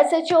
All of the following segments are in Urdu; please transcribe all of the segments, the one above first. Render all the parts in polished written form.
SHO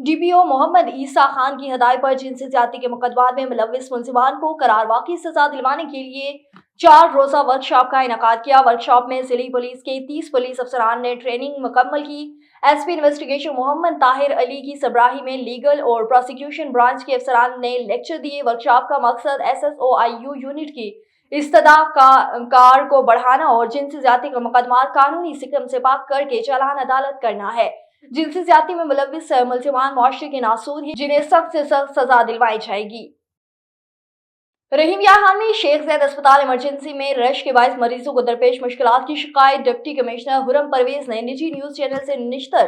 DPO محمد عیسیٰ خان کی ہدایت پر جنسی زیادتی کے مقدمات میں ملوث ملزمان کو قرار واقعی سزا دلوانے کے لیے 4 روزہ ورکشاپ کا انعقاد کیا۔ ورکشاپ میں ضلعی پولیس کے 30 پولیس افسران نے ٹریننگ مکمل کی۔ SP انویسٹیگیشن محمد طاہر علی کی سربراہی میں لیگل اور پروسیکیوشن برانچ کے افسران نے لیکچر دیے۔ ورکشاپ کا مقصد SSOIU یونٹ کی استدعا کار کو بڑھانا اور جنسی زیادتی کے مقدمات قانونی سکم سے پاک کر کے چالان عدالت کرنا ہے۔ جنسی زیادتی میں ملوث ملزمان معاشرے کے ناسور ہیں جنہیں سخت سے سخت سزا دلوائی جائے گی۔ رحیم یاحان میں شیخ زید اسپتال ایمرجنسی میں رش کے باعث مریضوں کو درپیش مشکلات کی شکایت۔ ڈپٹی کمشنر حرم پرویز نے نجی نیوز چینل سے نشر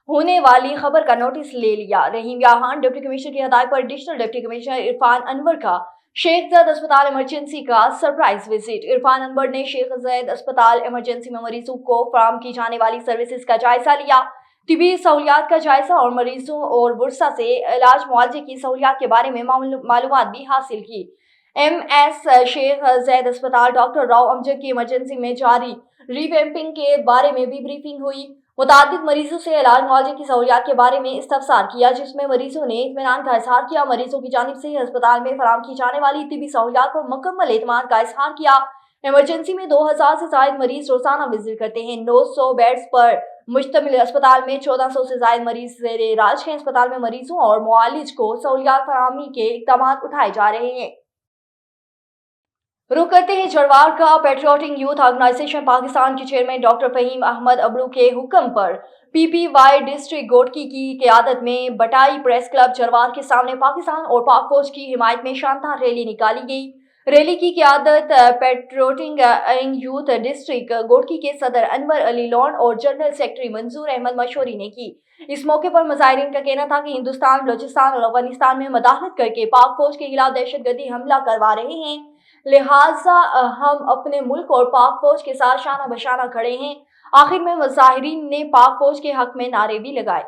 ہونے والی خبر کا نوٹس لے لیا۔ رحیم یاحان ڈپٹی کمشنر کی ہدایت پر ایڈیشنل ڈپٹی کمشنر عرفان انور کا شیخ زید اسپتال ایمرجنسی کا سرپرائز وزٹ۔ عرفان انور نے شیخ زید اسپتال ایمرجنسی میں مریضوں کو فراہم کی جانے والی سروسز کا جائزہ لیا، طبی سہولیات کا جائزہ اور مریضوں اور ورثاء سے علاج معالجے کی سہولیات کے بارے میں معلومات بھی حاصل کی۔ MS شیخ زید اسپتال ڈاکٹر راؤ امجد کی ایمرجنسی میں جاری ریویمپنگ کے بارے میں بھی بریفنگ ہوئی۔ متعدد مریضوں سے علاج معالجے کی سہولیات کے بارے میں استفسار کیا، جس میں مریضوں نے اطمینان کا اظہار کیا۔ مریضوں کی جانب سے اسپتال میں فراہم کی جانے والی طبی سہولیات پر مکمل اعتماد کا اظہار کیا۔ ایمرجنسی میں 2000 سے زائد مریض روزانہ وزٹ کرتے ہیں۔ 900 بیڈز پر مشتمل اسپتال میں 1400 سے زائد مریض زیر علاج ہیں۔ اسپتال میں مریضوں اور معالج کو سہولیات فراہمی کے اقدامات اٹھائے جا رہے ہیں۔ رخ کرتے ہیں جڑوار کا۔ پیٹریوٹک یوتھ آرگنائزیشن پاکستان کے چیئرمین ڈاکٹر فہیم احمد ابرو کے حکم پر PPY ڈسٹرکٹ گوٹکی کی قیادت میں بٹائی پریس کلب جڑوار کے سامنے پاکستان اور پاک فوج کی حمایت میں شاندار ریلی نکالی گئی۔ ریلی کی قیادت پیٹریوٹک یوتھ ڈسٹرکٹ گوٹکی کے صدر انور علی لون اور جنرل سیکرٹری منظور احمد مشوری نے کی۔ اس موقع پر مظاہرین کا کہنا تھا کہ ہندوستان بلوچستان اور افغانستان میں مداخلت کر کے پاک فوج کے خلاف دہشت گردی حملہ کروا رہے ہیں، لہٰذا ہم اپنے ملک اور پاک فوج کے ساتھ شانہ بشانہ کھڑے ہیں۔ آخر میں مظاہرین نے پاک فوج کے حق میں نعرے بھی لگائے۔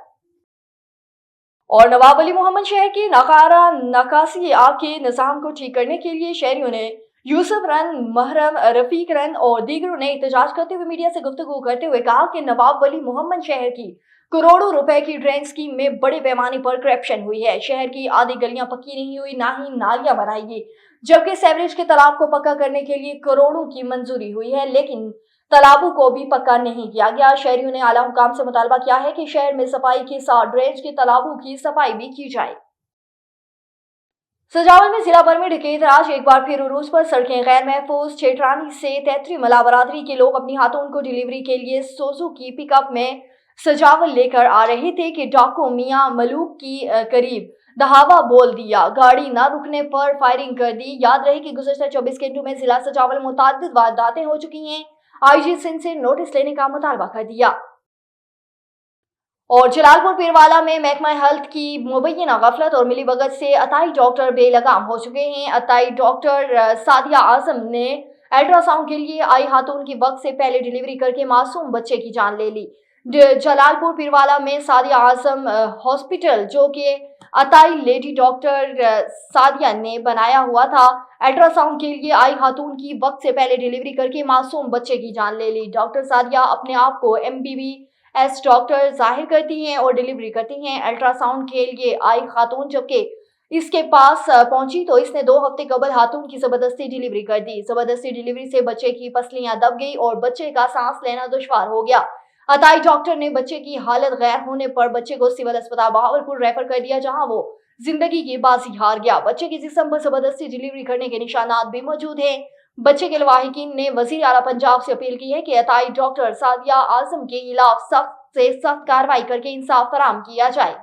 اور نواب ولی محمد شہر کی ناکارہ نکاسی آب کے نظام کو ٹھیک کرنے کے لیے شہریوں نے یوسف رن، محرم، رفیق رن اور دیگروں نے احتجاج کرتے ہوئے میڈیا سے گفتگو کرتے ہوئے کہا کہ نواب ولی محمد شہر کی کروڑوں روپے کی ڈرین اسکیم میں بڑے پیمانے پر کرپشن ہوئی ہے۔ شہر کی آدھی گلیاں پکی نہیں ہوئی، نہ ہی نالیاں بنائی گئی، جبکہ سیوریج کے تالاب کو پکا کرنے کے لیے کروڑوں کی منظوری ہوئی ہے، لیکن تالابوں کو بھی پکا نہیں کیا گیا۔ شہریوں نے اعلیٰ حکام سے مطالبہ کیا ہے کہ شہر میں صفائی کے ساتھ ڈرینیج کے تالابوں کی صفائی بھی کی جائے۔ سجاول میں ضلع بھر میں ڈکیت راج ایک بار پھر عروج پر۔ سڑکیں غیر محفوظ۔ چھیٹرانی سے تیتری ملا برادری کے لوگ اپنی خاتون کو ڈیلیوری کے لیے سوزوکی پک اپ میں سجاول لے کر آ رہے تھے کہ ڈاکو میاں ملوک کی قریب دہاوا بول دیا، گاڑی نہ رکنے پر فائرنگ کر دی۔ یاد رہے کہ گزشتہ 24 گھنٹوں میں ضلع سجاول میں متعدد وارداتیں ہو چکی ہیں۔ IG سندھ سے نوٹس لینے کا مطالبہ کر دیا۔ اور جلال پور پیروالا میں محکمہ ہیلتھ کی مبینہ غفلت اور ملی بھگت سے عطائی ڈاکٹر بے لگام ہو چکے ہیں۔ عطائی ڈاکٹر سعدیہ اعظم نے الٹرا ساؤنڈ کے لیے آئی خاتون کی وقت سے پہلے ڈیلیوری کر کے معصوم بچے کی جان لے لی۔ جلال پور پیروالا میں سعدیہ اعظم ہاسپٹل، جو کہ عطائی لیڈی ڈاکٹر سعدیہ نے بنایا ہوا تھا، الٹرا ساؤنڈ کے لیے آئی خاتون کی وقت سے پہلے ڈیلیوری کر کے معصوم بچے کی جان لے لی۔ ڈاکٹر سعدیہ اپنے آپ کو MBBS ڈاکٹر ظاہر کرتی ہیں اور ڈیلیوری کرتی ہیں۔ الٹرا ساؤنڈ کے لیے آئی خاتون جبکہ اس کے پاس پہنچی تو اس نے 2 ہفتے قبل خاتون کی زبردستی ڈیلیوری کر دی۔ زبردستی ڈیلیوری سے بچے کی پسلیاں دب گئی اور بچے کا سانس لینا دشوار ہو گیا۔ عطائی ڈاکٹر نے بچے کی حالت غیر ہونے پر بچے کو سول اسپتال بہاولپور ریفر کر دیا، جہاں وہ زندگی کی بازی ہار گیا۔ بچے کے جسم پر زبردستی ڈیلیوری کرنے کے نشانات بھی موجود ہیں۔ بچے کے لواحقین نے وزیر اعلیٰ پنجاب سے اپیل کی ہے کہ عطائی ڈاکٹر سعدیہ اعظم کے خلاف سخت سے سخت کارروائی کر کے انصاف فراہم کیا جائے۔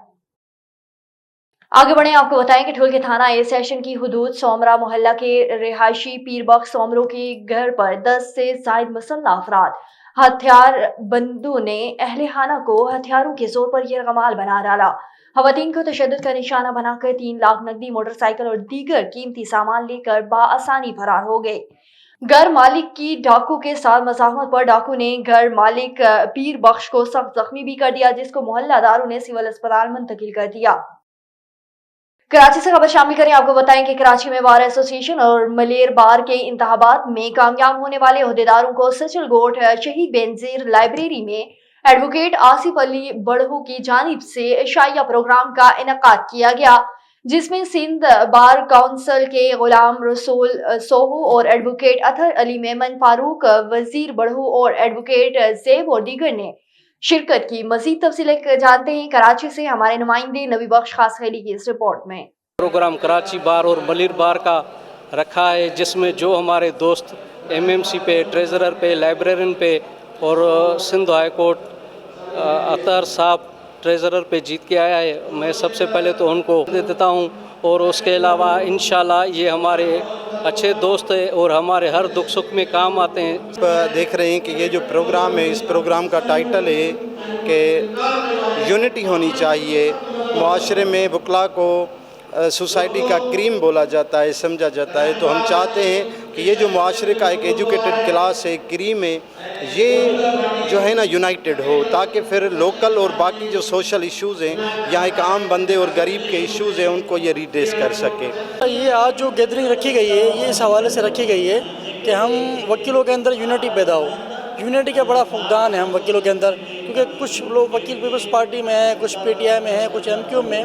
آگے بڑھیں، آپ کو بتائیں کہ ٹھولگے تھانہ اے سیشن کی حدود سومرا محلہ کے رہائشی پیر بخش سومرو کے گھر پر 10 سے زائد مسلح افراد ہتھیار بندوں نے اہل خانہ کو ہتھیاروں کے زور پر یرغمال بنا ڈالا۔ خواتین کو تشدد کا نشانہ بنا کر 3 لاکھ نقدی، موٹر سائیکل اور دیگر قیمتی سامان لے کر بآسانی فرار ہو گئے۔ گھر مالک کی ڈاکو کے ساتھ مزاحمت پر ڈاکو نے گھر مالک پیر بخش کو سخت زخمی بھی کر دیا، جس کو محلہ داروں نے سول اسپتال منتقل کر دیا۔ کراچی سے خبر شامل کریں، آپ کو بتائیں کہ کراچی میں بار ایسوسی ایشن اور ملیر بار کے انتخابات میں کامیاب ہونے والے عہدیداروں کو سچل گوٹ شہید بینظیر لائبریری میں ایڈوکیٹ آصف علی بڑھو کی جانب سے عشائیہ پروگرام کا انعقاد کیا گیا، جس میں سندھ بار کونسل کے غلام رسول سوہو اور ایڈوکیٹ اطہر علی میمن، فاروق وزیر بڑھو اور ایڈوکیٹ زیب اور دیگر نے شرکت کی۔ مزید تفصیلات جانتے ہیں کراچی سے ہمارے نمائندے نبی بخش خاص خیلی کی اس رپورٹ میں۔ پروگرام کراچی بار اور ملیر بار کا رکھا ہے، جس میں جو ہمارے دوست MMC پہ، ٹریزرر پہ، لائبریرین پہ اور سندھ ہائی کورٹ اطہر صاحب ٹریزرر پہ جیت کے آیا ہے، میں سب سے پہلے تو ان کو دے دیتا ہوں، اور اس کے علاوہ انشاءاللہ یہ ہمارے اچھے دوست ہیں اور ہمارے ہر دکھ سکھ میں کام آتے ہیں۔ دیکھ رہے ہیں کہ یہ جو پروگرام ہے، اس پروگرام کا ٹائٹل ہے کہ یونٹی ہونی چاہیے معاشرے میں۔ وکلا کو سوسائٹی کا کریم بولا جاتا ہے، سمجھا جاتا ہے، تو ہم چاہتے ہیں کہ یہ جو معاشرے کا ایک ایجوکیٹڈ کلاس ہے، کریم ہے، یہ جو ہے نا یونائٹڈ ہو، تاکہ پھر لوکل اور باقی جو سوشل ایشوز ہیں، یہاں ایک عام بندے اور غریب کے ایشوز ہیں، ان کو یہ ریڈریس کر سکے۔ یہ آج جو گیدرنگ رکھی گئی ہے، یہ اس حوالے سے رکھی گئی ہے کہ ہم وکیلوں کے اندر یونٹی پیدا ہو۔ یونٹی کا بڑا فقدان ہے ہم وکیلوں کے اندر، کیونکہ کچھ لوگ وکیل پیپلز پارٹی میں ہیں، کچھ PTI میں ہیں، کچھ MQ میں۔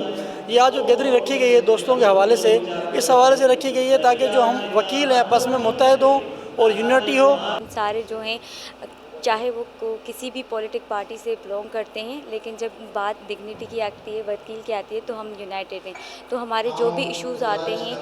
یہ آج جو گیدرنگ رکھی گئی ہے دوستوں کے حوالے سے، اس حوالے سے رکھی گئی ہے تاکہ جو ہم وکیل ہیں آپس میں متحد ہوں اور یونٹی ہو۔ سارے جو ہیں چاہے وہ کسی بھی پولیٹک پارٹی سے بلونگ کرتے ہیں، لیکن جب بات ڈگنیٹی کی آتی ہے، وکیل کی آتی ہے، تو ہم یونائٹیڈ ہیں۔ تو ہمارے جو بھی ایشوز آتے ہیں،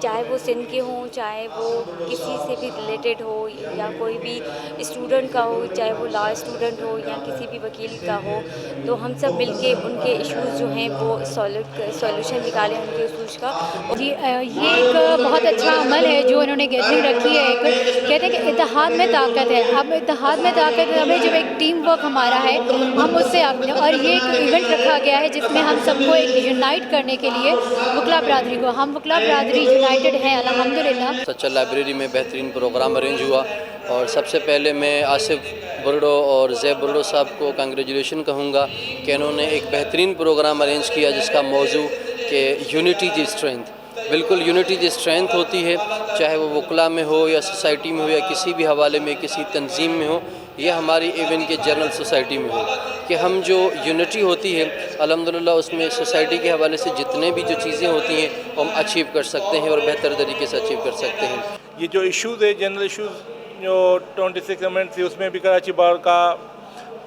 چاہے وہ سندھ کے ہوں، چاہے وہ کسی سے بھی ریلیٹڈ ہو، یا کوئی بھی اسٹوڈنٹ کا ہو، چاہے وہ لا اسٹوڈنٹ ہو یا کسی بھی وکیل کا ہو، تو ہم سب مل کے ان کے ایشوز جو ہیں وہ سولوشن نکالیں ان کے ایشوز کا۔ جی، یہ ایک بہت اچھا عمل ہے جو انہوں نے گیدرنگ رکھی ہے۔ ایک کہتے ہیں کہ اتحاد میں طاقت ہے۔ اب اتحاد میں طاقت ہمیں جب ایک ٹیم ورک ہمارا ہے، ہم اس سے اور یہ ایک ایونٹ رکھا گیا ہے جس میں ہم سب کو ایک یونائٹ کرنے کے لیے وکلا برادری کو، ہم وکلا برادری یونائٹڈ ہیں الحمدللہ۔ سچا لائبریری میں بہترین پروگرام ارینج ہوا، اور سب سے پہلے میں آصف بڑھو اور زیب بڑھو صاحب کو کنگریچولیشن کہوں گا کہ انہوں نے ایک بہترین پروگرام ارینج کیا جس کا موضوع کہ یونٹی دی اسٹرینتھ۔ بالکل یونٹی دی اسٹرینتھ ہوتی ہے، چاہے وہ وکلا میں ہو یا سوسائٹی میں ہو یا کسی بھی حوالے میں، کسی تنظیم میں ہو، یا ہماری ایون کے جنرل سوسائٹی میں ہو، کہ ہم جو یونٹی ہوتی ہے الحمدللہ اس میں سوسائٹی کے حوالے سے جتنے بھی جو چیزیں ہوتی ہیں وہ ہم اچیو کر سکتے ہیں اور بہتر طریقے سے اچیو کر سکتے ہیں۔ یہ جو ایشوز ہے، جنرل ایشوز جو 26 امنڈمنٹ تھی، اس میں بھی کراچی بار کا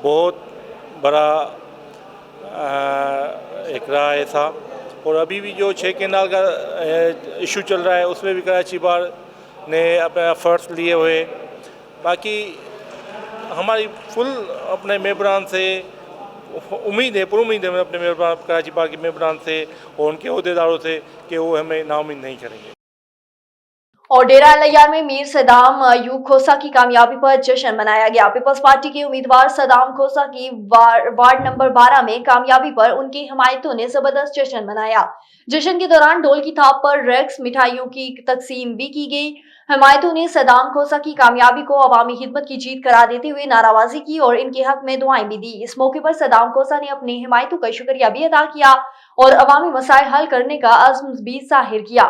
بہت بڑا ایک رائے تھا، اور ابھی بھی جو 6 کینال کا ایشو چل رہا ہے اس میں بھی کراچی بار نے اپنے ایفرٹس لیے ہوئے۔ باقی ہماری فل اپنے ممبران سے امید ہے، پر امید ہے اپنے ممبران، کراچی بار کے ممبران سے اور ان کے عہدیداروں سے کہ وہ ہمیں نا امید نہیں کریں گے۔ اور ڈیرہ الیار میں میر صدام ایوب کھوسہ کی کامیابی پر جشن منایا گیا۔ پیپلز پارٹی کے امیدوار صدام کھوسہ کی وارڈ نمبر 12 میں کامیابی پر ان کی حمایتوں نے زبردست جشن منایا۔ جشن کے دوران ڈول کی تھاپ پر ریکس مٹھائیوں کی تقسیم بھی کی گئی۔ حمایتوں نے صدام کھوسہ کی کامیابی کو عوامی خدمت کی جیت قرار دیتے ہوئے نعرہ بازی کی اور ان کے حق میں دعائیں بھی دی۔ اس موقع پر صدام کھوسہ نے اپنی حمایتوں کا شکریہ بھی ادا کیا اور عوامی مسائل حل کرنے کا عزم بھی ظاہر کیا۔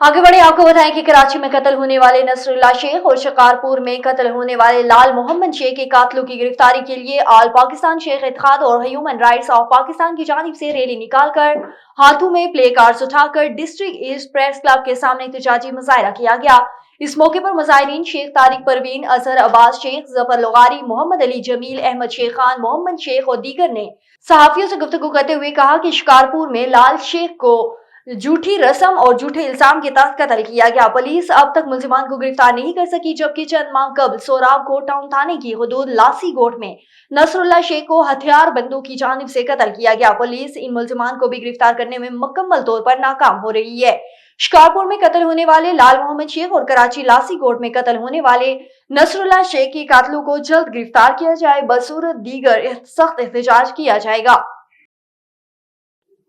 آگے بڑھے آپ کو بتائیں کہ کراچی میں قتل ہونے والے نصر اللہ شیخ اور شکارپور میں قتل ہونے والے لال محمد شیخ کے قاتلوں کی گرفتاری کے لیے آل پاکستان شیخ اتحاد اور ہیومن رائٹس آف پاکستان کی جانب سے ریلی نکال کر ہاتھوں میں پلے کارڈز اٹھا کر ڈسٹرکٹ ایسٹ پریس کلب کے سامنے احتجاجی مظاہرہ کیا گیا۔ اس موقع پر مظاہرین شیخ طارق پروین، اظہر عباس شیخ، ظفر لغاری، محمد علی جمیل، احمد شیخ خان، محمد شیخ اور دیگر نے صحافیوں سے گفتگو کرتے ہوئے کہا کہ شکارپور میں لال شیخ کو جھوٹی رسم اور جھوٹے الزام کے تحت قتل کیا گیا۔ پولیس اب تک ملزمان کو گرفتار نہیں کر سکی، جبکہ چند ماہ قبل سوراب کوٹ ٹاؤن تھانے کی حدود لاسی گوٹ میں نصر اللہ شیخ کو ہتھیار بندوں کی جانب سے قتل کیا گیا۔ پولیس ان ملزمان کو بھی گرفتار کرنے میں مکمل طور پر ناکام ہو رہی ہے۔ شکارپور میں قتل ہونے والے لال محمد شیخ اور کراچی لاسی گوٹ میں قتل ہونے والے نصر اللہ شیخ کے قاتلوں کو جلد گرفتار کیا جائے، بصورت دیگر سخت احتجاج کیا جائے گا۔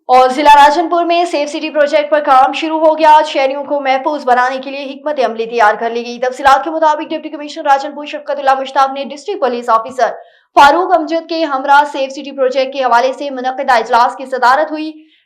اور ضلع راجن پور میں سیف سٹی پروجیکٹ پر کام شروع ہو گیا۔ شہریوں کو محفوظ بنانے کے لیے حکمت عملی تیار کر لی گئی۔ تفصیلات کے مطابق ڈپٹی کمشنر راجن پور شفقت اللہ مشتاق نے ڈسٹرکٹ پولیس آفیسر فاروق امجد کے ہمراہ سیف سٹی پروجیکٹ کے حوالے سے منعقدہ اجلاس کی صدارت ہوئی۔